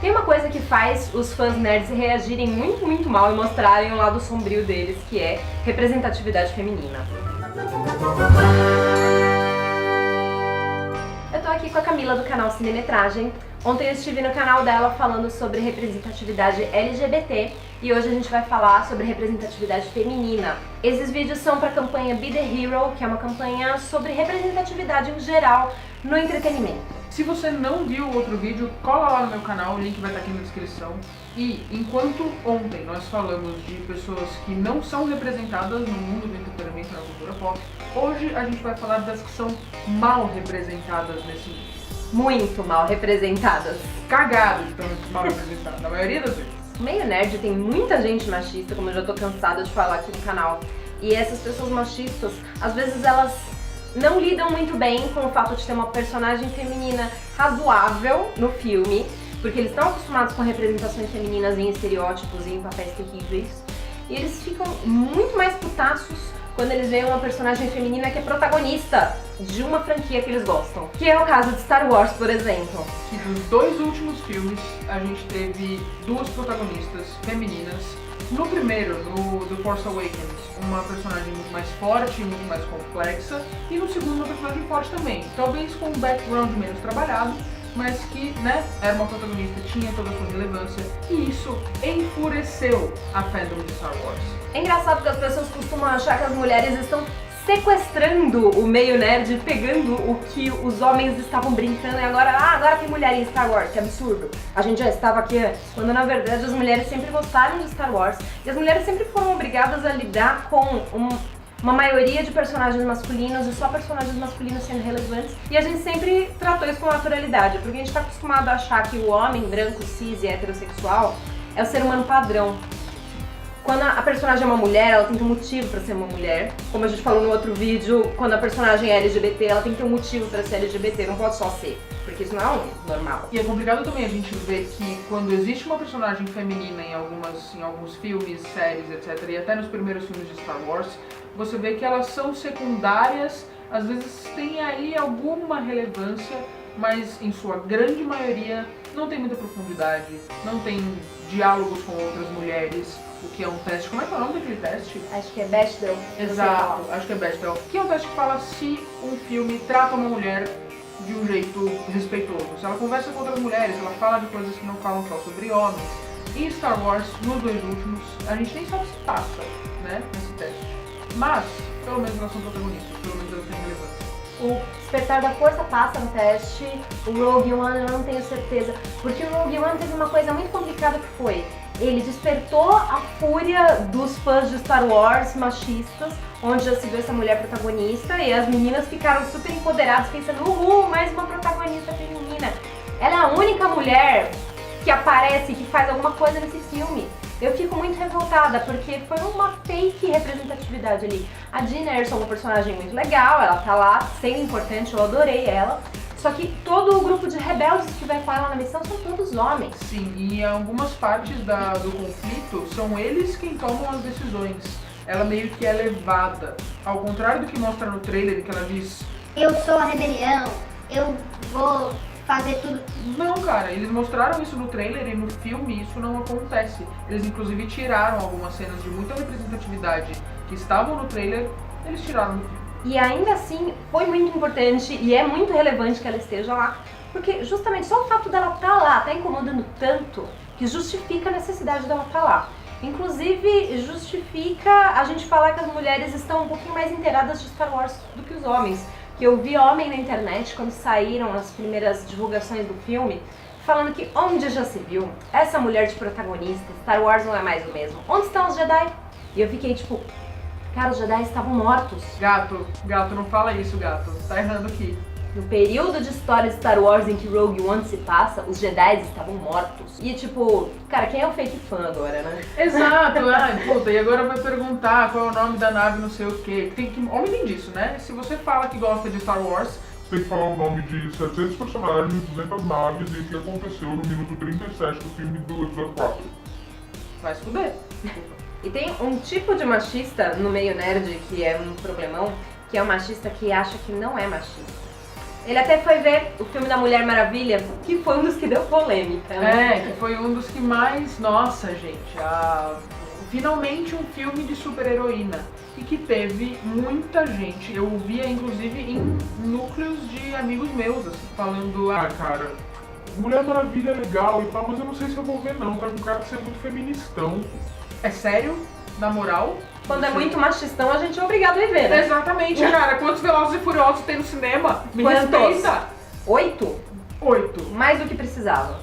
Tem uma coisa que faz os fãs nerds reagirem muito mal e mostrarem o lado sombrio deles, que é representatividade feminina. Eu tô aqui com a Camila do canal Cinemetragem. Ontem eu estive no canal dela falando sobre representatividade LGBT e hoje a gente vai falar sobre representatividade feminina. Esses vídeos são para a campanha Be The Hero, que é uma campanha sobre representatividade em geral no entretenimento. Se você não viu o outro vídeo, cola lá no meu canal, o link vai estar aqui na descrição. E enquanto ontem nós falamos de pessoas que não são representadas no mundo do entretenimento e na cultura pop, hoje a gente vai falar das que são mal representadas nesse mundo. Muito mal representadas. Cagado de tão mal representadas, na maioria das vezes. O meio nerd tem muita gente machista, como eu já tô cansada de falar aqui no canal. E essas pessoas machistas, às vezes elas não lidam muito bem com o fato de ter uma personagem feminina razoável no filme, porque eles estão acostumados com representações femininas em estereótipos e em papéis terríveis. E eles ficam muito mais putaços quando eles veem uma personagem feminina que é protagonista de uma franquia que eles gostam. Que é o caso de Star Wars, por exemplo. Que dos dois últimos filmes, a gente teve duas protagonistas femininas. No primeiro, no The Force Awakens, uma personagem muito mais forte, muito mais complexa. E no segundo, uma personagem forte também. Talvez com um background menos trabalhado, mas que, era uma protagonista, tinha toda a sua relevância. E isso enfureceu a fandom de Star Wars. É engraçado que as pessoas costumam achar que as mulheres estão sequestrando o meio nerd, pegando o que os homens estavam brincando e agora tem mulher em Star Wars, que absurdo. A gente já estava aqui antes. Quando na verdade as mulheres sempre gostaram de Star Wars e as mulheres sempre foram obrigadas a lidar com uma maioria de personagens masculinos e só personagens masculinos sendo relevantes. E a gente sempre tratou isso com naturalidade, porque a gente está acostumado a achar que o homem branco, cis e heterossexual é o ser humano padrão. Quando a personagem é uma mulher, ela tem que ter um motivo pra ser uma mulher. Como a gente falou no outro vídeo, quando a personagem é LGBT, ela tem que ter um motivo pra ser LGBT, não pode só ser, porque isso não é normal. E é complicado também a gente ver que quando existe uma personagem feminina em alguns filmes, séries, etc., e até nos primeiros filmes de Star Wars, você vê que elas são secundárias, às vezes tem aí alguma relevância, mas em sua grande maioria não tem muita profundidade, não tem diálogos com outras mulheres, o que é um teste. Como é que é o nome daquele teste? Acho que é Bechdel. Exato, acho que é Bechdel. Que é um teste que fala se um filme trata uma mulher de um jeito respeitoso. Se ela conversa com outras mulheres, ela fala de coisas que não falam só sobre homens. E Star Wars, nos dois últimos, a gente nem sabe se passa, nesse teste. Mas, pelo menos elas são protagonistas, pelo menos elas têm relevância. O Despertar da Força passa no teste, o Rogue One eu não tenho certeza, porque o Rogue One teve uma coisa muito complicada que foi, ele despertou a fúria dos fãs de Star Wars machistas, onde já se viu essa mulher protagonista e as meninas ficaram super empoderadas pensando, mais uma protagonista feminina. Ela é a única mulher que aparece, que faz alguma coisa nesse filme. Eu fico muito revoltada, porque foi uma fake representatividade ali. A Jyn Erso é uma personagem muito legal, ela tá lá sendo importante, eu adorei ela. Só que todo o grupo de rebeldes que vai com ela na missão são todos homens. Sim, e em algumas partes do conflito são eles quem tomam as decisões. Ela meio que é levada. Ao contrário do que mostra no trailer, que ela diz: eu sou a rebelião, eu vou fazer tudo. Não, cara, eles mostraram isso no trailer e no filme isso não acontece. Eles inclusive tiraram algumas cenas de muita representatividade que estavam no trailer, eles tiraram do filme. E ainda assim, foi muito importante e é muito relevante que ela esteja lá, porque justamente só o fato dela estar lá tá incomodando tanto que justifica a necessidade dela estar lá. Inclusive, justifica a gente falar que as mulheres estão um pouquinho mais inteiradas de Star Wars do que os homens. Que eu vi homem na internet, quando saíram as primeiras divulgações do filme, falando que onde já se viu essa mulher de protagonista, Star Wars não é mais o mesmo. Onde estão os Jedi? E eu fiquei tipo, cara, os Jedi estavam mortos. Gato, não fala isso, gato. Tá errando aqui. No período de história de Star Wars em que Rogue One se passa, os Jedi estavam mortos. E tipo, cara, quem é o fake fã agora, né? Exato, puta, e agora vai perguntar qual é o nome da nave, não sei o quê. Homem tem disso, né? Se você fala que gosta de Star Wars, você tem que falar o nome de 700 personagens, 200 naves e o que aconteceu no minuto 37 do filme do episódio 4. Vai se fuder. E tem um tipo de machista no meio nerd que é um problemão, que é o machista que acha que não é machista. Ele até foi ver o filme da Mulher Maravilha, que foi um dos que deu polêmica, né? Que foi um dos que mais... Nossa, gente, finalmente um filme de super-heroína. E que teve muita gente, eu via inclusive em núcleos de amigos meus, assim, falando... Ah, cara, Mulher Maravilha é legal e tal, mas eu não sei se eu vou ver não, tá com cara de ser muito feministão. É sério? Na moral? Quando é muito machistão, a gente é obrigado a ir ver, né? Exatamente, cara. Quantos Velozes e Furiosos tem no cinema? Me Quantos? respeita. 8? 8. Mais do que precisava.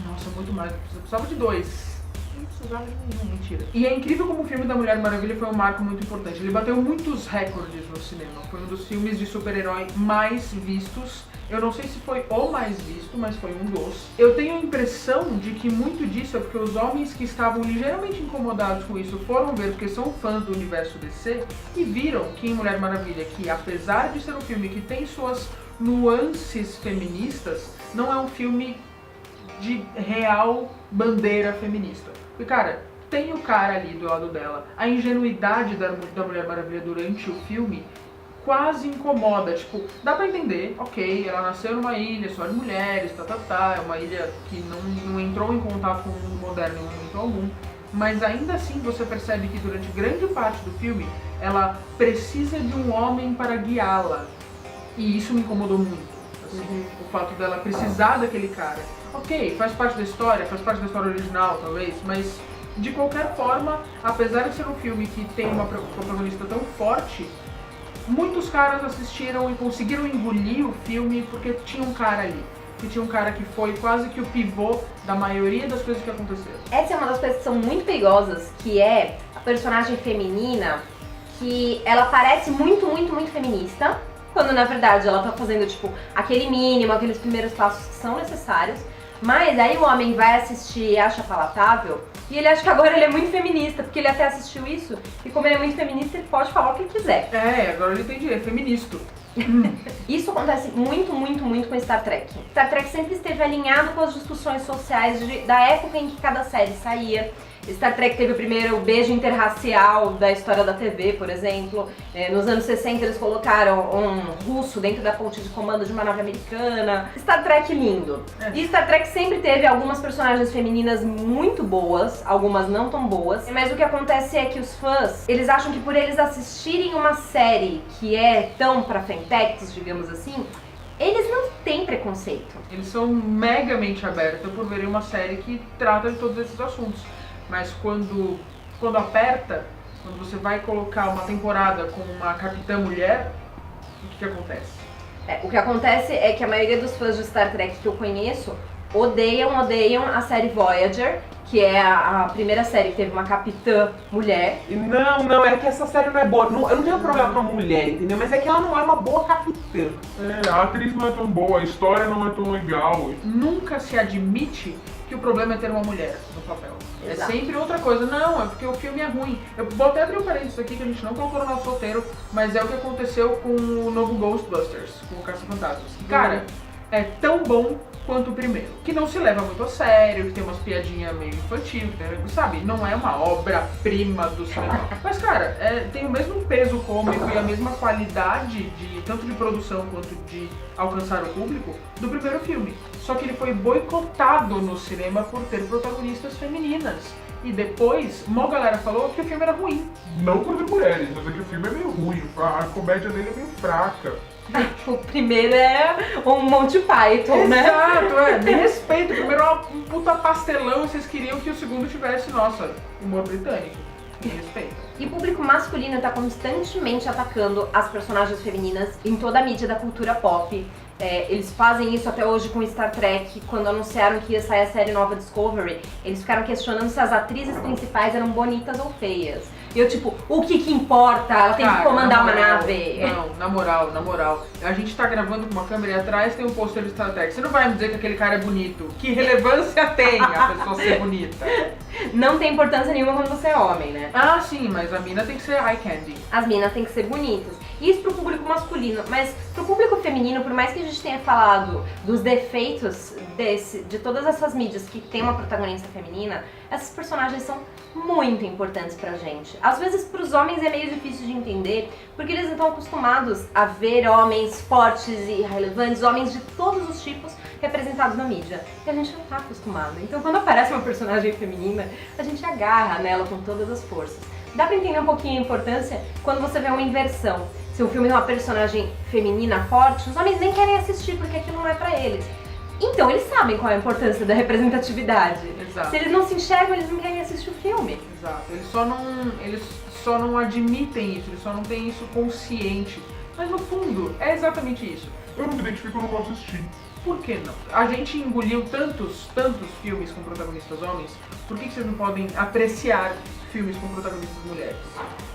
Nossa, muito mais. Eu precisava de 2. Não precisava de nenhum, mentira. E é incrível como o filme da Mulher Maravilha foi um marco muito importante. Ele bateu muitos recordes no cinema. Foi um dos filmes de super-herói mais vistos. Eu não sei se foi o mais visto, mas foi um dos. Eu tenho a impressão de que muito disso é porque os homens que estavam ligeiramente incomodados com isso foram ver porque são fãs do universo DC e viram que em Mulher Maravilha, que apesar de ser um filme que tem suas nuances feministas, não é um filme de real bandeira feminista. Porque, cara, tem o cara ali do lado dela. A ingenuidade da Mulher Maravilha durante o filme quase incomoda, tipo, dá pra entender, ok, ela nasceu numa ilha só de mulheres, é uma ilha que não entrou em contato com o mundo moderno em momento algum, mas ainda assim você percebe que durante grande parte do filme ela precisa de um homem para guiá-la, e isso me incomodou muito, assim, o fato dela precisar daquele cara. Ok, faz parte da história original talvez, mas de qualquer forma, apesar de ser um filme que tem uma protagonista tão forte, muitos caras assistiram e conseguiram engolir o filme porque tinha um cara ali. Que tinha um cara que foi quase que o pivô da maioria das coisas que aconteceram. Essa é uma das coisas que são muito perigosas, que é a personagem feminina, que ela parece muito feminista, quando na verdade ela tá fazendo, tipo, aquele mínimo, aqueles primeiros passos que são necessários, mas aí o homem vai assistir e acha palatável, e ele acha que agora ele é muito feminista, porque ele até assistiu isso, e como ele é muito feminista, ele pode falar o que ele quiser. Agora ele tem direito, é feminista. Isso acontece muito com Star Trek. Star Trek sempre esteve alinhado com as discussões sociais da época em que cada série saía. Star Trek teve o primeiro beijo interracial da história da TV, por exemplo. Nos anos 60 eles colocaram um russo dentro da ponte de comando de uma nave americana. Star Trek lindo. E Star Trek sempre teve algumas personagens femininas muito boas, algumas não tão boas. Mas o que acontece é que os fãs, eles acham que por eles assistirem uma série que é tão pra frentex, digamos assim, eles não têm preconceito. Eles são megamente abertos por verem uma série que trata de todos esses assuntos. Mas quando aperta, quando você vai colocar uma temporada com uma capitã mulher, o que acontece? O que acontece é que a maioria dos fãs de Star Trek que eu conheço odeiam a série Voyager, que é a primeira série que teve uma capitã mulher. Não, é que essa série não é boa. Eu não tenho problema com a mulher, entendeu? Mas é que ela não é uma boa capitã. A atriz não é tão boa, a história não é tão legal. Nunca se admite que o problema é ter uma mulher no papel. Exato. É sempre outra coisa. Não, é porque o filme é ruim. Eu vou até abrir um parênteses aqui que a gente não colocou no nosso roteiro, mas é o que aconteceu com o novo Ghostbusters, com o Caça-Fantasmas. Cara, é tão bom quanto o primeiro. Que não se leva muito a sério, que tem umas piadinhas meio infantil, sabe? Não é uma obra-prima do cinema. Mas, cara, tem o mesmo peso cômico e a mesma qualidade, tanto de produção quanto de alcançar o público, do primeiro filme. Só que ele foi boicotado no cinema por ter protagonistas femininas. E depois, uma galera falou que o filme era ruim. Não por ter mulheres, mas é que o filme é meio ruim. A comédia dele é meio fraca. O primeiro é um Monty Python, né? Exato, me respeito. O primeiro é um puta pastelão e vocês queriam que o segundo tivesse, nossa, humor britânico. Me respeito. E o público masculino tá constantemente atacando as personagens femininas em toda a mídia da cultura pop. Eles fazem isso até hoje com Star Trek. Quando anunciaram que ia sair a série nova Discovery, eles ficaram questionando se as atrizes principais eram bonitas ou feias. E eu tipo, o que importa? Ela tem que comandar uma nave. Não, na moral. A gente tá gravando com uma câmera e atrás tem um pôster de Star Trek. Você não vai me dizer que aquele cara é bonito. Que relevância tem a pessoa ser bonita? Não tem importância nenhuma quando você é homem, né? Ah, sim, mas a mina tem que ser eye candy. As minas têm que ser bonitas. Isso pro público masculino, mas pro público feminino, por mais que a gente tenha falado dos defeitos de todas essas mídias que tem uma protagonista feminina, essas personagens são muito importantes pra gente. Às vezes pros homens é meio difícil de entender, porque eles não estão acostumados a ver homens fortes e relevantes, homens de todos os tipos representados na mídia. E a gente não tá acostumado. Então quando aparece uma personagem feminina, a gente agarra nela com todas as forças. Dá pra entender um pouquinho a importância quando você vê uma inversão. Se o filme tem uma personagem feminina forte, os homens nem querem assistir porque aquilo não é pra eles. Então eles sabem qual é a importância da representatividade. Exato. Se eles não se enxergam, eles não querem assistir o filme. Exato. Eles só não admitem isso, eles só não têm isso consciente. Mas no fundo, é exatamente isso. Eu não me identifico, eu não vou assistir. Por que não? A gente engoliu tantos filmes com protagonistas homens, por que vocês não podem apreciar filmes com protagonistas mulheres?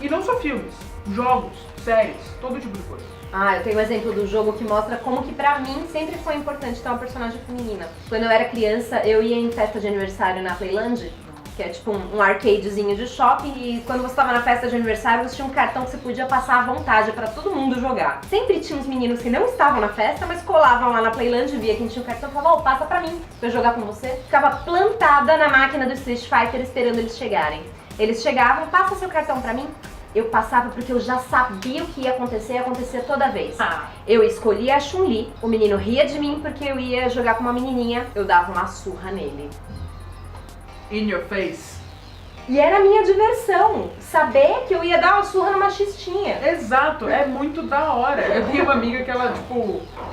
E não só filmes, jogos, séries, todo tipo de coisa. Ah, eu tenho um exemplo do jogo que mostra como que pra mim sempre foi importante ter uma personagem feminina. Quando eu era criança, eu ia em festa de aniversário na Playland, que é tipo um arcadezinho de shopping, e quando você tava na festa de aniversário, você tinha um cartão que você podia passar à vontade pra todo mundo jogar. Sempre tinha uns meninos que não estavam na festa, mas colavam lá na Playland, via quem tinha o cartão e falavam, ô, passa pra mim, pra eu jogar com você. Ficava plantada na máquina do Street Fighter esperando eles chegarem. Eles chegavam, passa seu cartão pra mim. Eu passava porque eu já sabia o que ia acontecer e acontecia toda vez. Eu escolhia a Chun-Li, o menino ria de mim porque eu ia jogar com uma menininha, eu dava uma surra nele. In your face. E era a minha diversão, saber que eu ia dar uma surra numa xistinha. Exato, é muito da hora. Eu tenho uma amiga que ela,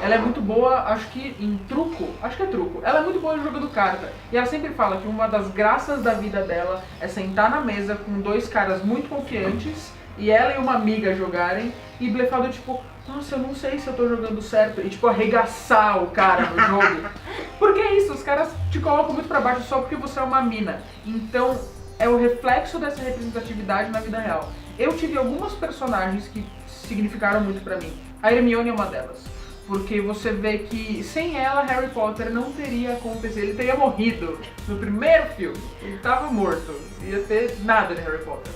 ela é muito boa, acho que em truco, acho que é truco. Ela é muito boa em jogando carta. E ela sempre fala que uma das graças da vida dela é sentar na mesa com dois caras muito confiantes e ela e uma amiga jogarem e blefar do tipo, nossa, eu não sei se eu tô jogando certo. E tipo, arregaçar o cara no jogo. Porque é isso, os caras te colocam muito pra baixo só porque você é uma mina. Então, é o reflexo dessa representatividade na vida real. Eu tive algumas personagens que significaram muito pra mim. A Hermione é uma delas. Porque você vê que sem ela, Harry Potter não teria acontecido. Ele teria morrido no primeiro filme. Ele tava morto. Não ia ter nada de Harry Potter.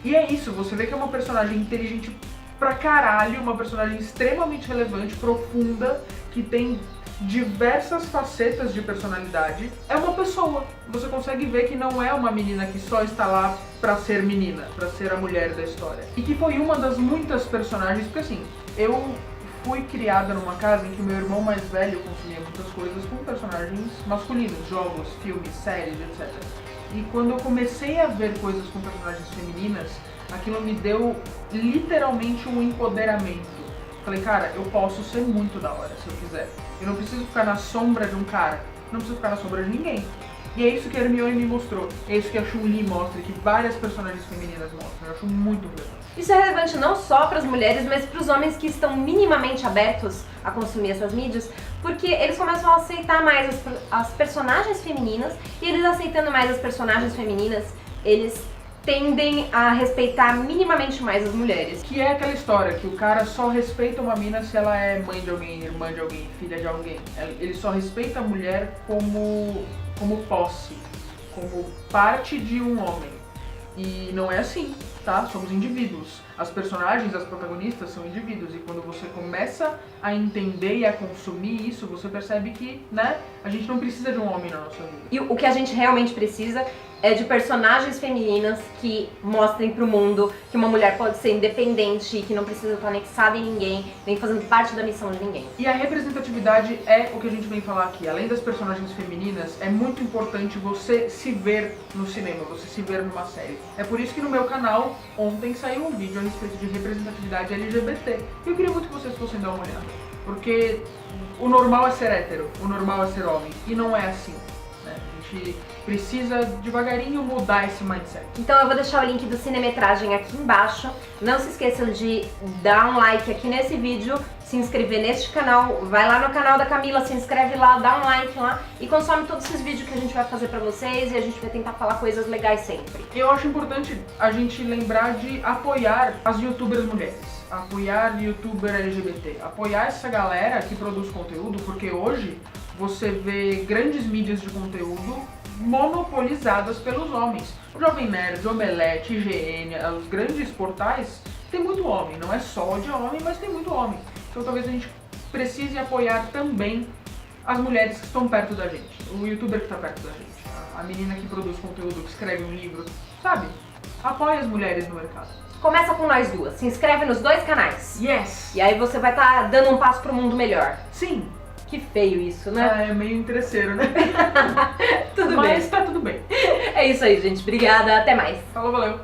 E é isso, você vê que é uma personagem inteligente pra caralho, uma personagem extremamente relevante, profunda, que tem diversas facetas de personalidade. É uma pessoa. Você consegue ver que não é uma menina que só está lá pra ser menina, pra ser a mulher da história. E que foi uma das muitas personagens, porque assim, eu fui criada numa casa em que o meu irmão mais velho consumia muitas coisas com personagens masculinos, jogos, filmes, séries, etc. E quando eu comecei a ver coisas com personagens femininas, aquilo me deu literalmente um empoderamento. Falei, cara, eu posso ser muito da hora se eu quiser. Eu não preciso ficar na sombra de um cara, não preciso ficar na sombra de ninguém. E é isso que a Hermione me mostrou, é isso que a Chun-Li mostra, que várias personagens femininas mostram. Eu acho muito relevante. Isso é relevante não só para as mulheres, mas para os homens que estão minimamente abertos a consumir essas mídias, porque eles começam a aceitar mais as personagens femininas, e eles aceitando mais as personagens femininas, eles tendem a respeitar minimamente mais as mulheres. Que é aquela história que o cara só respeita uma mina se ela é mãe de alguém, irmã de alguém, filha de alguém. Ele só respeita a mulher como posse, como parte de um homem. E não é assim, tá? Somos indivíduos. As personagens, as protagonistas são indivíduos. E quando você começa a entender e a consumir isso, você percebe que, né, a gente não precisa de um homem na nossa vida. E o que a gente realmente precisa é de personagens femininas que mostrem pro mundo que uma mulher pode ser independente e que não precisa estar anexada em ninguém, nem fazendo parte da missão de ninguém. E a representatividade é o que a gente vem falar aqui. Além das personagens femininas, é muito importante você se ver no cinema, você se ver numa série. É por isso que no meu canal, ontem saiu um vídeo a respeito de representatividade LGBT. E eu queria muito que vocês fossem dar uma olhada. Porque o normal é ser hétero, o normal é ser homem. E não é assim, né? A gente precisa devagarinho mudar esse mindset. Então eu vou deixar o link do Cinemetragem aqui embaixo. Não se esqueçam de dar um like aqui nesse vídeo, se inscrever neste canal, vai lá no canal da Camila, se inscreve lá, dá um like lá e consome todos esses vídeos que a gente vai fazer pra vocês, e a gente vai tentar falar coisas legais sempre. Eu acho importante a gente lembrar de apoiar as youtubers mulheres, apoiar youtuber LGBT, apoiar essa galera que produz conteúdo, porque hoje você vê grandes mídias de conteúdo monopolizadas pelos homens. O Jovem Nerd, Omelete, IGN, os grandes portais tem muito homem, não é só de homem, mas tem muito homem. Então talvez a gente precise apoiar também as mulheres que estão perto da gente, o youtuber que está perto da gente, a menina que produz conteúdo, que escreve um livro, sabe? Apoie as mulheres no mercado. Começa com nós duas, se inscreve nos 2 canais. Yes! E aí você vai estar dando um passo pro mundo melhor. Sim! Que feio isso, né? É meio interesseiro, né? Tudo bem. Mas tá tudo bem. É isso aí, gente. Obrigada. Até mais. Falou, valeu!